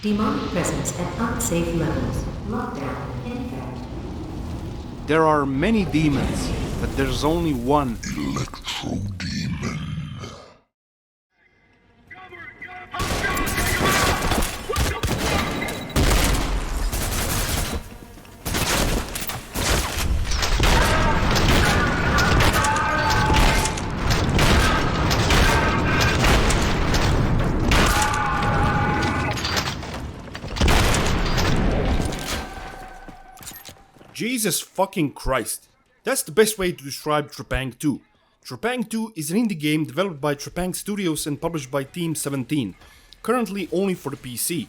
Demonic presence at unsafe levels. Lockdown in effect. There are many demons, but there's only one. Electro Demon. Jesus fucking Christ. That's the best way to describe Trepang2. Trepang2 is an indie game developed by Trepang Studios and published by Team 17, currently only for the PC.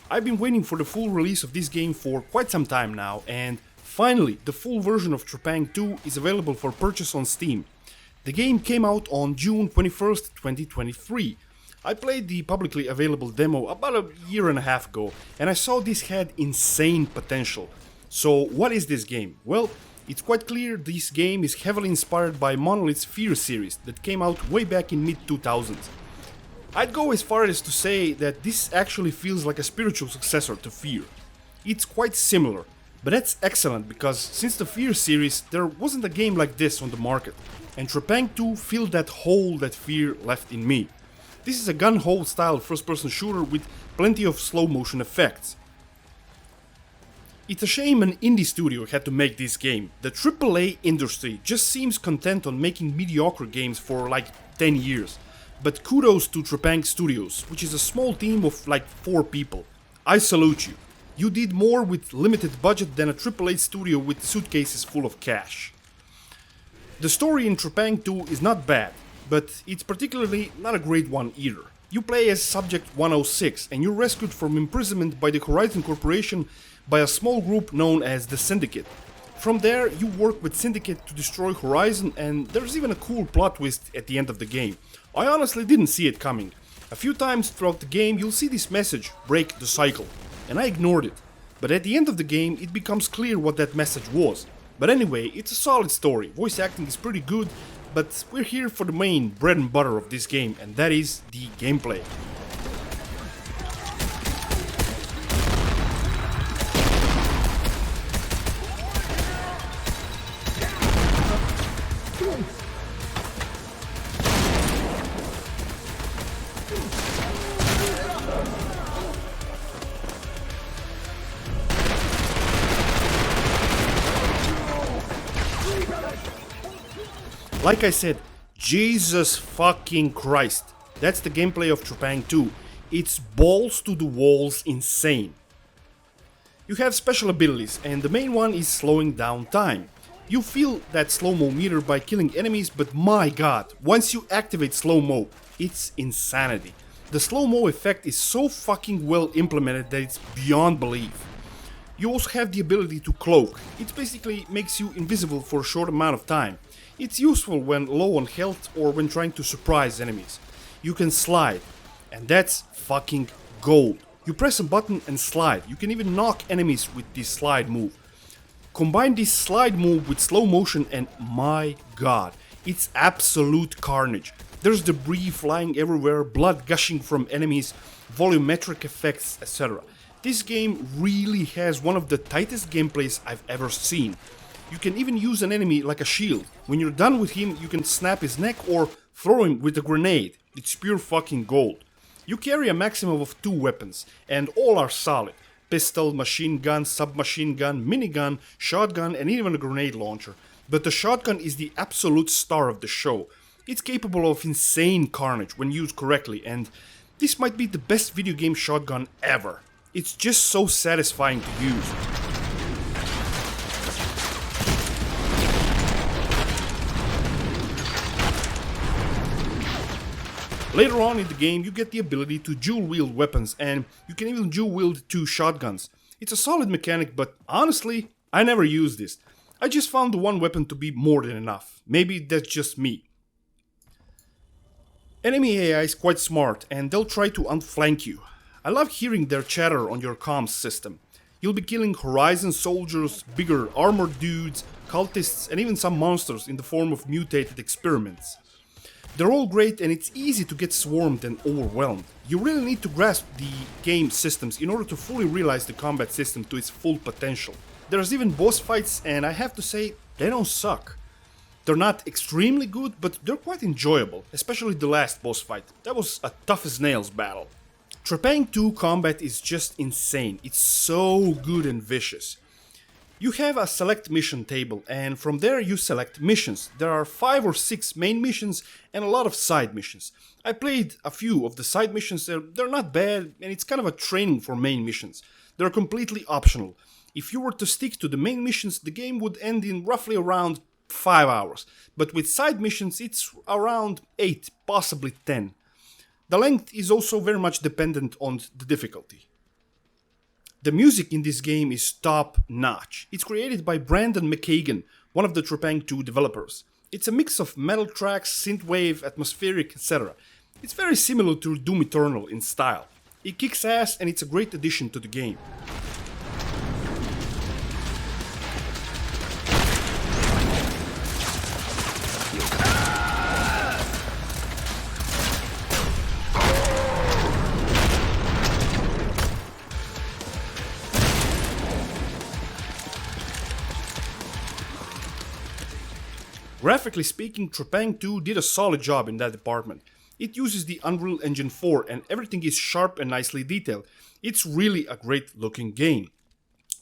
I've been waiting for the full release of this game for quite some time now, and finally the full version of Trepang2 is available for purchase on Steam. The game came out on June 21st, 2023. I played the publicly available demo about a year and a half ago, and I saw this had insane potential. So what is this game? Well, it's quite clear this game is heavily inspired by Monolith's F.E.A.R series that came out way back in mid-2000s. I'd go as far as to say that this actually feels like a spiritual successor to F.E.A.R. It's quite similar, but that's excellent because since the F.E.A.R series there wasn't a game like this on the market, and Trepang2 filled that hole that F.E.A.R left in me. This is a gun-hole style first-person shooter with plenty of slow-motion effects. It's a shame an indie studio had to make this game. The AAA industry just seems content on making mediocre games for like 10 years. But kudos to Trepang Studios, which is a small team of like 4 people. I salute you. You did more with limited budget than a AAA studio with suitcases full of cash. The story in Trepang2 is not bad, but it's particularly not a great one either. You play as Subject 106 and you're rescued from imprisonment by the Horizon Corporation by a small group known as the Syndicate. From there, you work with Syndicate to destroy Horizon, and there's even a cool plot twist at the end of the game. I honestly didn't see it coming. A few times throughout the game you'll see this message, break the cycle, and I ignored it. But at the end of the game it becomes clear what that message was. But anyway, it's a solid story, voice acting is pretty good, but we're here for the main bread and butter of this game, and that is the gameplay. Like I said, Jesus fucking Christ. That's the gameplay of Trepang2. It's balls to the walls insane. You have special abilities, and the main one is slowing down time. You feel that slow-mo meter by killing enemies, but my god, once you activate slow-mo, it's insanity. The slow-mo effect is so fucking well implemented that it's beyond belief. You also have the ability to cloak. It basically makes you invisible for a short amount of time. It's useful when low on health or when trying to surprise enemies. You can slide, and that's fucking gold. You press a button and slide. You can even knock enemies with this slide move. Combine this slide move with slow motion and my god, it's absolute carnage. There's debris flying everywhere, blood gushing from enemies, volumetric effects, etc. This game really has one of the tightest gameplays I've ever seen. You can even use an enemy like a shield. When you're done with him, you can snap his neck or throw him with a grenade. It's pure fucking gold. You carry a maximum of 2 weapons, and all are solid. Pistol, machine gun, submachine gun, minigun, shotgun, and even a grenade launcher. But the shotgun is the absolute star of the show. It's capable of insane carnage when used correctly, and this might be the best video game shotgun ever. It's just so satisfying to use. Later on in the game you get the ability to dual wield weapons, and you can even dual wield 2 shotguns. It's a solid mechanic, but honestly, I never used this. I just found the one weapon to be more than enough. Maybe that's just me. Enemy AI is quite smart and they'll try to outflank you. I love hearing their chatter on your comms system. You'll be killing Horizon soldiers, bigger armored dudes, cultists, and even some monsters in the form of mutated experiments. They're all great and it's easy to get swarmed and overwhelmed. You really need to grasp the game systems in order to fully realize the combat system to its full potential. There's even boss fights and I have to say, they don't suck. They're not extremely good, but they're quite enjoyable, especially the last boss fight. That was a tough as nails battle. Trepang2 combat is just insane, it's so good and vicious. You have a select mission table and from there you select missions. There are 5 or 6 main missions and a lot of side missions. I played a few of the side missions, they're not bad and it's kind of a training for main missions. They're completely optional. If you were to stick to the main missions, the game would end in roughly around 5 hours, but with side missions it's around 8, possibly 10. The length is also very much dependent on the difficulty. The music in this game is top notch. It's created by Brandon McKagan, one of the Trepang2 developers. It's a mix of metal tracks, synthwave, atmospheric, etc. It's very similar to Doom Eternal in style. It kicks ass and it's a great addition to the game. Graphically speaking, Trepang2 did a solid job in that department. It uses the Unreal Engine 4 and everything is sharp and nicely detailed. It's really a great looking game.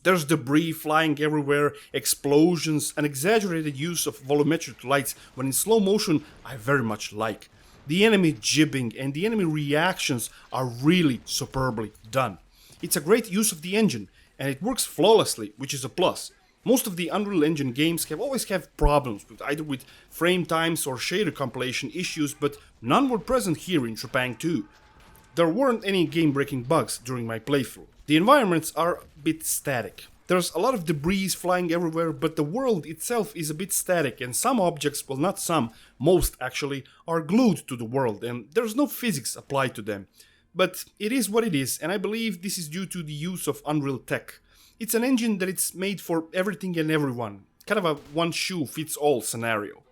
There's debris flying everywhere, explosions, an exaggerated use of volumetric lights when in slow motion I very much like. The enemy jibbing and the enemy reactions are really superbly done. It's a great use of the engine and it works flawlessly, which is a plus. Most of the Unreal Engine games always have problems either with frame times or shader compilation issues, but none were present here in Trepang2. There weren't any game-breaking bugs during my playthrough. The environments are a bit static. There's a lot of debris flying everywhere, but the world itself is a bit static and some objects, well not some, most actually, are glued to the world and there's no physics applied to them. But it is what it is and I believe this is due to the use of Unreal tech. It's an engine that it's made for everything and everyone, kind of a one-shoe-fits-all scenario.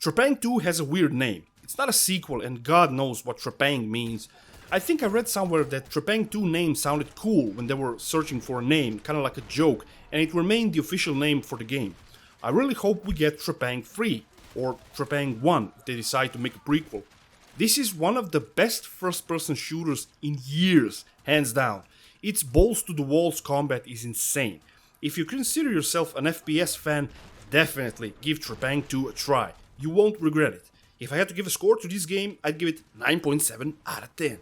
Trepang2 has a weird name. It's not a sequel and God knows what Trepang means. I think I read somewhere that Trepang2 name sounded cool when they were searching for a name, kind of like a joke, and it remained the official name for the game. I really hope we get Trepang3 or Trepang1 if they decide to make a prequel. This is one of the best first-person shooters in years, hands down. Its balls-to-the-walls combat is insane. If you consider yourself an FPS fan, definitely give Trepang2 a try. You won't regret it. If I had to give a score to this game, I'd give it 9.7 out of 10.